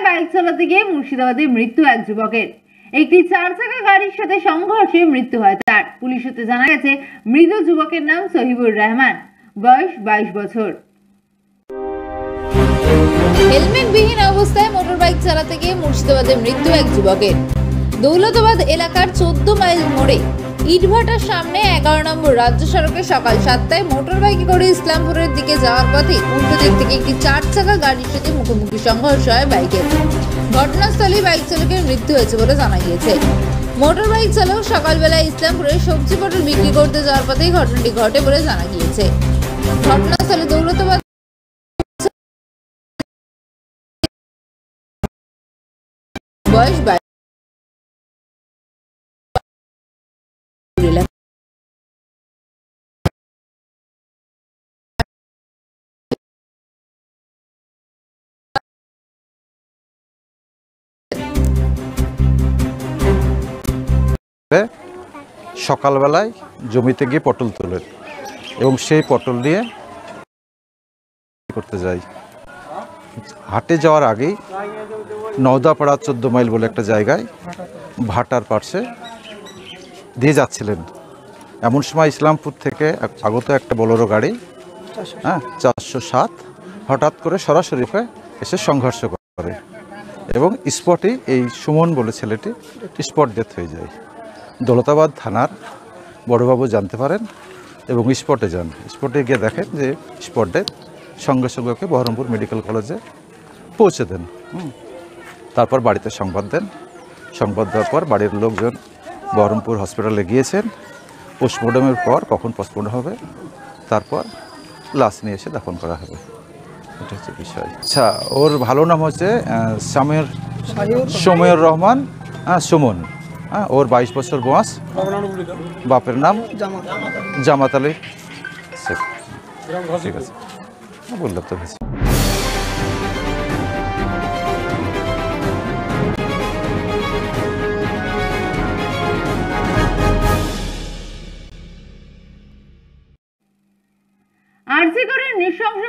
Bike চালাতে গিয়ে মুর্শিদাবাদে মৃত্যু এক যুবকের। একটি 4 চাকা গাড়ির সাথে সংঘর্ষে মৃত্যু হয় তার। পুলিশ সূত্রে জানা গেছে, মৃত যুবকের নাম সহিবুর রহমান, বয়স 22 বছর। হেলমেটবিহীন অবস্থায় মোটরবাইক চালাতে গিয়ে মুর্শিদাবাদে মৃত্যু এক যুবকের। দৌলতাবাদ এলাকার 14 মাইল মোড়ে ইটভাটার সামনে 11 নম্বর রাজ্য সড়কে সকাল 7টায় মোটরবাইকে করে ইসলামপুরের দিকে যাওয়ার পথে উল্টো দিক থেকে একটি 4 চাকা গাড়ির সাথে মুখোমুখি সংঘর্ষ হয় বাইকের। ঘটনাস্থলেই বাইক চালকের মৃত্যু হয়েছে বলে জানা গিয়েছে। মোটরবাইক চালক সকালবেলা ইসলামপুরে সবজি পটল বিক্রি করতে যাওয়ার পথেই ঘটনাটি ঘটে বলে জানা গিয়েছে। ঘটনাস্থলে দৌলতাবাদ বয়স 22 সকালবেলায় জমিতে গিয়ে পটল তোলেন এবং সেই পটল নিয়ে করতে যাই। হাটে যাওয়ার আগেই নওদাপাড়া 14 মাইল বলে একটা জায়গায় ভাটার পাশে দিয়ে যাচ্ছিলেন। এমন সময় ইসলামপুর থেকে আগত একটা বোলেরো গাড়ি 407 হঠাৎ করে সরাসরি এসে সংঘর্ষ করে এবং স্পটেই এই সুমন বলে ছেলেটি স্পট ডেথ হয়ে যায়। দৌলতাবাদ থানার বড়বাবু জানতে পারেন এবং স্পটে যান। স্পটে গিয়ে দেখেন যে স্পট ডেথ। সঙ্গে সঙ্গে ওকে বহরমপুর মেডিকেল কলেজে পৌঁছে দেন। তারপর বাড়িতে সংবাদ দেন। সংবাদ দেওয়ার পর বাড়ির লোকজন বহরমপুর হসপিটালে গিয়েছেন। পোস্টমর্টমের পর কখন পোস্টমর্টম হবে তারপর লাশ নিয়ে এসে দাফন করা হবে, এটা হচ্ছে বিষয়। আচ্ছা, ওর ভালো নাম হচ্ছে সমীর রহমান সুমন। ওর 22 বছর বয়স। বাপের নাম জামাত আলী। ঠিক আছে, বললাম তো ভেসে। আরজি করের নৃশংস